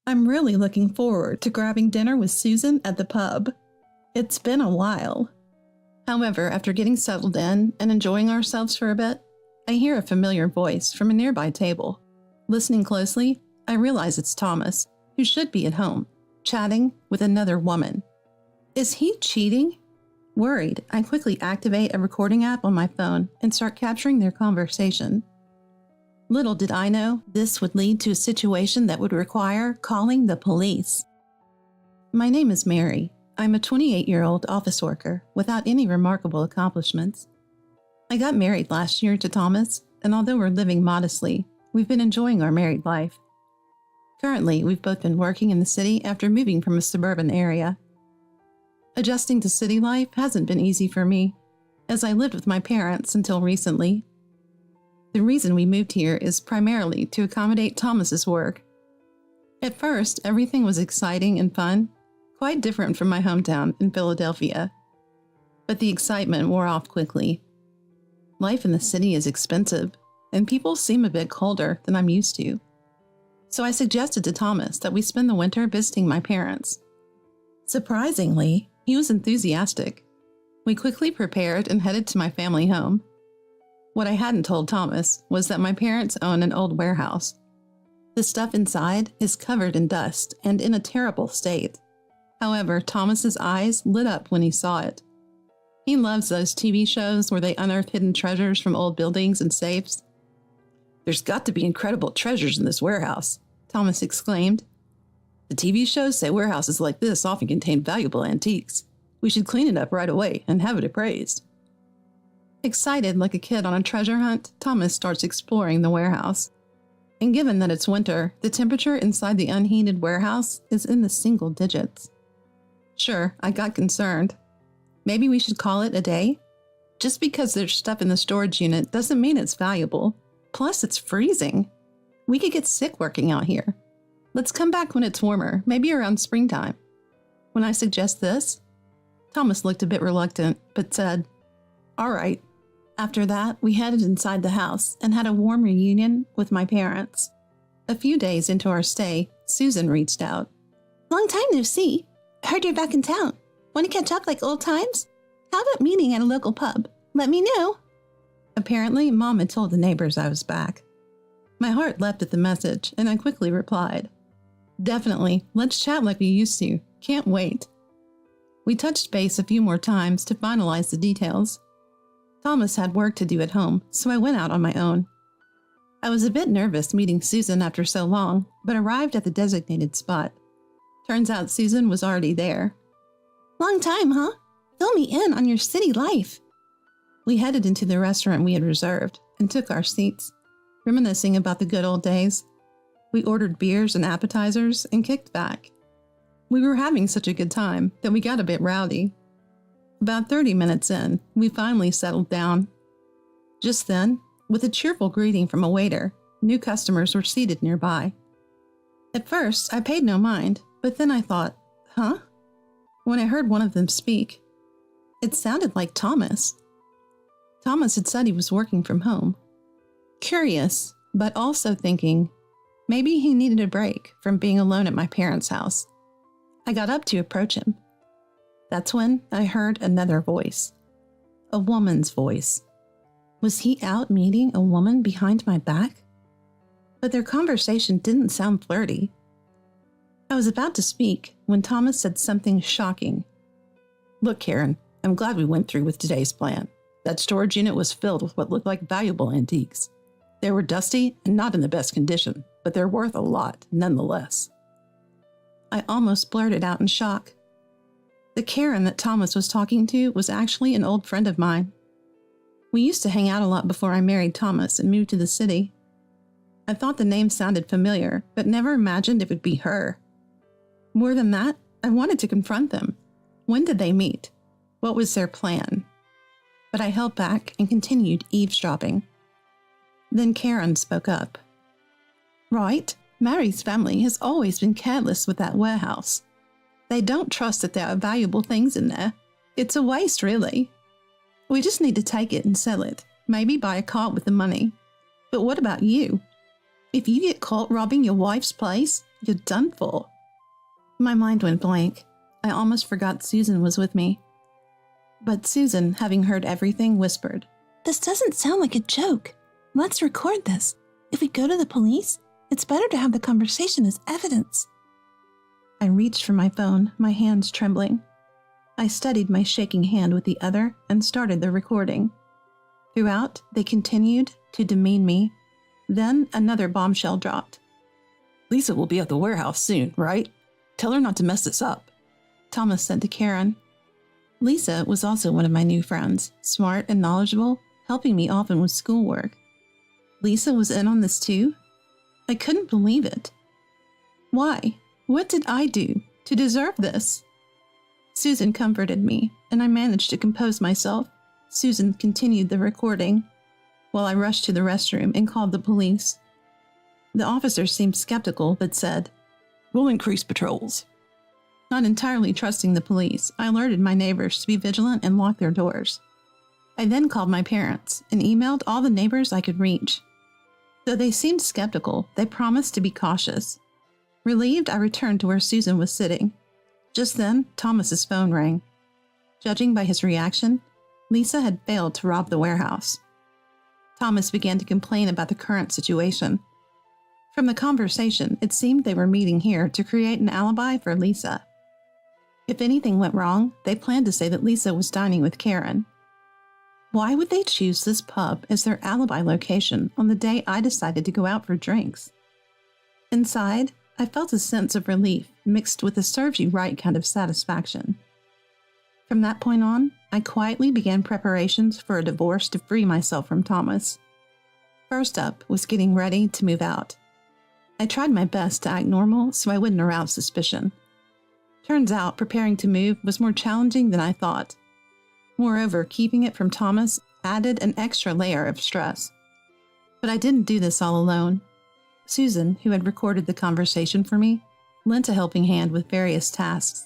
I'm really looking forward to grabbing dinner with Susan at the pub. It's been a while. However, after getting settled in and enjoying ourselves for a bit, I hear a familiar voice from a nearby table. Listening closely, I realize it's Thomas, who should be at home, chatting with another woman. Is he cheating? Worried, I quickly activate a recording app on my phone and start capturing their conversation. Little did I know this would lead to a situation that would require calling the police. My name is Mary. I'm a 28-year-old office worker without any remarkable accomplishments. I got married last year to Thomas, and although we're living modestly, we've been enjoying our married life. Currently, we've both been working in the city after moving from a suburban area. Adjusting to city life hasn't been easy for me, as I lived with my parents until recently. The reason we moved here is primarily to accommodate Thomas's work. At first, everything was exciting and fun, quite different from my hometown in Philadelphia. But the excitement wore off quickly. Life in the city is expensive, and people seem a bit colder than I'm used to. So I suggested to Thomas that we spend the winter visiting my parents. Surprisingly, he was enthusiastic. We quickly prepared and headed to my family home. What I hadn't told Thomas was that my parents own an old warehouse. The stuff inside is covered in dust and in a terrible state. However, Thomas's eyes lit up when he saw it. He loves those TV shows where they unearth hidden treasures from old buildings and safes. "There's got to be incredible treasures in this warehouse," Thomas exclaimed. "The TV shows say warehouses like this often contain valuable antiques. We should clean it up right away and have it appraised." Excited like a kid on a treasure hunt, Thomas starts exploring the warehouse. And given that it's winter, the temperature inside the unheated warehouse is in the single digits. Sure, I got concerned. Maybe we should call it a day? Just because there's stuff in the storage unit doesn't mean it's valuable. Plus, it's freezing. We could get sick working out here. Let's come back when it's warmer, maybe around springtime. When I suggest this, Thomas looked a bit reluctant, but said, "All right." After that, we headed inside the house and had a warm reunion with my parents. A few days into our stay, Susan reached out. "Long time no see. Heard you're back in town. Want to catch up like old times? How about meeting at a local pub? Let me know." Apparently, Mom had told the neighbors I was back. My heart leapt at the message, and I quickly replied, "Definitely, let's chat like we used to. Can't wait." We touched base a few more times to finalize the details. Thomas had work to do at home, so I went out on my own. I was a bit nervous meeting Susan after so long, but arrived at the designated spot. Turns out Susan was already there. "Long time, huh? Fill me in on your city life." We headed into the restaurant we had reserved and took our seats, reminiscing about the good old days. We ordered beers and appetizers and kicked back. We were having such a good time that we got a bit rowdy. About 30 minutes in, we finally settled down. Just then, with a cheerful greeting from a waiter, new customers were seated nearby. At first, I paid no mind, but then I thought, huh? When I heard one of them speak, it sounded like Thomas. Thomas had said he was working from home. Curious, but also thinking, maybe he needed a break from being alone at my parents' house. I got up to approach him. That's when I heard another voice. A woman's voice. Was he out meeting a woman behind my back? But their conversation didn't sound flirty. I was about to speak when Thomas said something shocking. "Look, Karen, I'm glad we went through with today's plan. That storage unit was filled with what looked like valuable antiques. They were dusty and not in the best condition, but they're worth a lot nonetheless." I almost blurted out in shock. The Karen that Thomas was talking to was actually an old friend of mine. We used to hang out a lot before I married Thomas and moved to the city. I thought the name sounded familiar, but never imagined it would be her. More than that, I wanted to confront them. When did they meet? What was their plan? But I held back and continued eavesdropping. Then Karen spoke up. "Right, Mary's family has always been careless with that warehouse. They don't trust that there are valuable things in there. It's a waste, really. We just need to take it and sell it, maybe buy a car with the money. But what about you? If you get caught robbing your wife's place, you're done for. My mind went blank. I almost forgot Susan was with me. But Susan, having heard everything, whispered, "This doesn't sound like a joke. Let's record this. If we go to the police, it's better to have the conversation as evidence." I reached for my phone, my hands trembling. I steadied my shaking hand with the other and started the recording. Throughout, they continued to demean me. Then another bombshell dropped. "Lisa will be at the warehouse soon, right? Tell her not to mess this up," Thomas said to Karen. Lisa was also one of my new friends, smart and knowledgeable, helping me often with schoolwork. Lisa was in on this too? I couldn't believe it. Why? What did I do to deserve this? Susan comforted me, and I managed to compose myself. Susan continued the recording, while I rushed to the restroom and called the police. The officers seemed skeptical, but said, "We'll increase patrols." Not entirely trusting the police, I alerted my neighbors to be vigilant and lock their doors. I then called my parents and emailed all the neighbors I could reach. Though they seemed skeptical, they promised to be cautious. Relieved, I returned to where Susan was sitting. Just then, Thomas's phone rang. Judging by his reaction, Lisa had failed to rob the warehouse. Thomas began to complain about the current situation. From the conversation, it seemed they were meeting here to create an alibi for Lisa. If anything went wrong, they planned to say that Lisa was dining with Karen. Why would they choose this pub as their alibi location on the day I decided to go out for drinks? Inside, I felt a sense of relief mixed with a serves-you-right kind of satisfaction. From that point on, I quietly began preparations for a divorce to free myself from Thomas. First up was getting ready to move out. I tried my best to act normal so I wouldn't arouse suspicion. Turns out preparing to move was more challenging than I thought. Moreover, keeping it from Thomas added an extra layer of stress. But I didn't do this all alone. Susan, who had recorded the conversation for me, lent a helping hand with various tasks.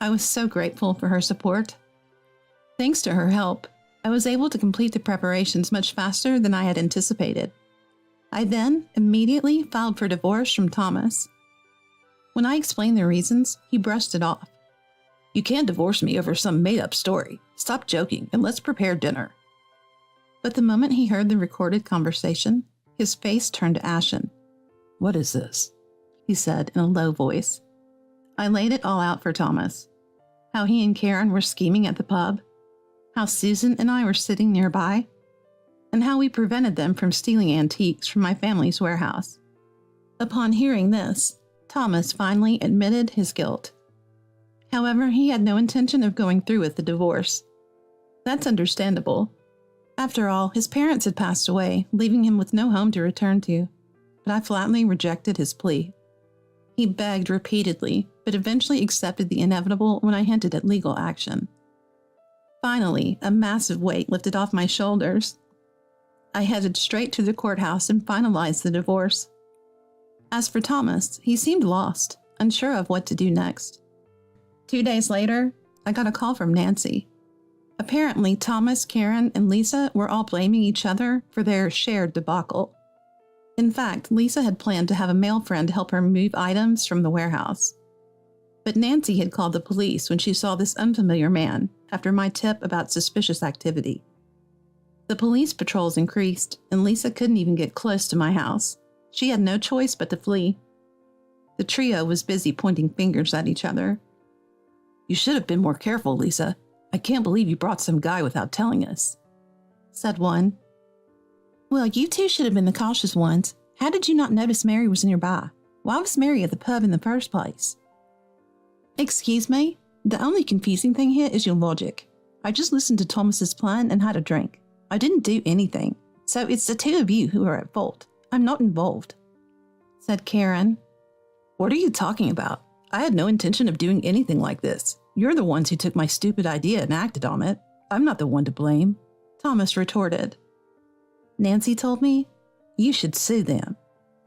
I was so grateful for her support. Thanks to her help, I was able to complete the preparations much faster than I had anticipated. I then immediately filed for divorce from Thomas. When I explained the reasons, he brushed it off. "You can't divorce me over some made-up story. Stop joking and let's prepare dinner." But the moment he heard the recorded conversation, his face turned ashen. "What is this?" he said in a low voice. I laid it all out for Thomas. How he and Karen were scheming at the pub, how Susan and I were sitting nearby, and how we prevented them from stealing antiques from my family's warehouse. Upon hearing this, Thomas finally admitted his guilt. However, he had no intention of going through with the divorce. That's understandable. After all, his parents had passed away, leaving him with no home to return to, but I flatly rejected his plea. He begged repeatedly, but eventually accepted the inevitable when I hinted at legal action. Finally, a massive weight lifted off my shoulders. I headed straight to the courthouse and finalized the divorce. As for Thomas, he seemed lost, unsure of what to do next. 2 days later, I got a call from Nancy. Apparently, Thomas, Karen, and Lisa were all blaming each other for their shared debacle. In fact, Lisa had planned to have a male friend help her move items from the warehouse. But Nancy had called the police when she saw this unfamiliar man after my tip about suspicious activity. The police patrols increased, and Lisa couldn't even get close to my house. She had no choice but to flee. The trio was busy pointing fingers at each other. "You should have been more careful, Lisa. I can't believe you brought some guy without telling us," said one. "Well, you two should have been the cautious ones. How did you not notice Mary was nearby? Why was Mary at the pub in the first place?" "Excuse me? The only confusing thing here is your logic. I just listened to Thomas's plan and had a drink. I didn't do anything, so it's the two of you who are at fault. I'm not involved," said Karen. "What are you talking about? I had no intention of doing anything like this. You're the ones who took my stupid idea and acted on it. I'm not the one to blame," Thomas retorted. Nancy told me, "You should sue them,"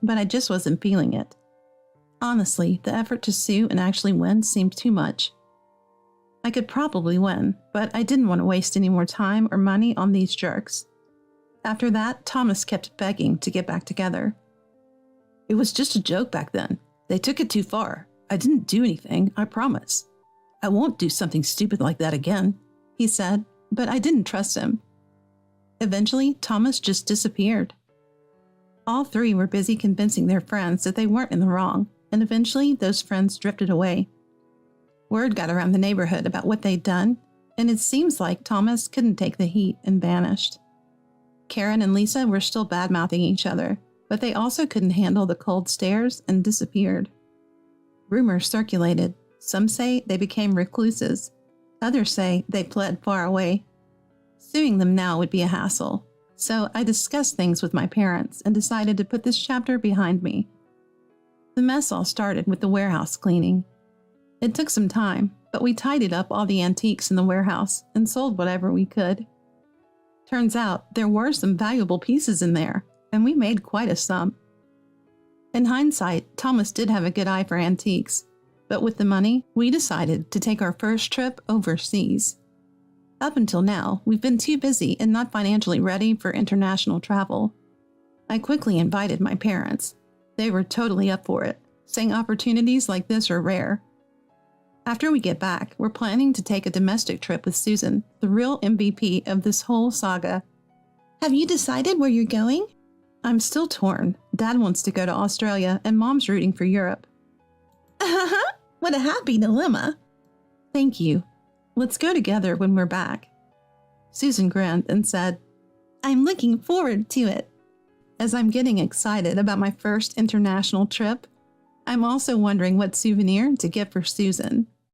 but I just wasn't feeling it. Honestly, the effort to sue and actually win seemed too much. I could probably win, but I didn't want to waste any more time or money on these jerks. After that, Thomas kept begging to get back together. It was just a joke back then. They took it too far. I didn't do anything, I promise. I won't do something stupid like that again, he said, but I didn't trust him. Eventually, Thomas just disappeared. All three were busy convincing their friends that they weren't in the wrong, and eventually those friends drifted away. Word got around the neighborhood about what they'd done, and it seems like Thomas couldn't take the heat and vanished. Karen and Lisa were still bad-mouthing each other, but they also couldn't handle the cold stares and disappeared. Rumors circulated. Some say they became recluses. Others say they fled far away. Suing them now would be a hassle, so I discussed things with my parents and decided to put this chapter behind me. The mess all started with the warehouse cleaning. It took some time, but we tidied up all the antiques in the warehouse and sold whatever we could. Turns out there were some valuable pieces in there, and we made quite a sum. In hindsight, Thomas did have a good eye for antiques, but with the money, we decided to take our first trip overseas. Up until now, we've been too busy and not financially ready for international travel. I quickly invited my parents. They were totally up for it, saying opportunities like this are rare. After we get back, we're planning to take a domestic trip with Susan, the real MVP of this whole saga. Have you decided where you're going? I'm still torn. Dad wants to go to Australia and Mom's rooting for Europe. What a happy dilemma. Thank you. Let's go together when we're back. Susan grinned and said, I'm looking forward to it. As I'm getting excited about my first international trip, I'm also wondering what souvenir to get for Susan.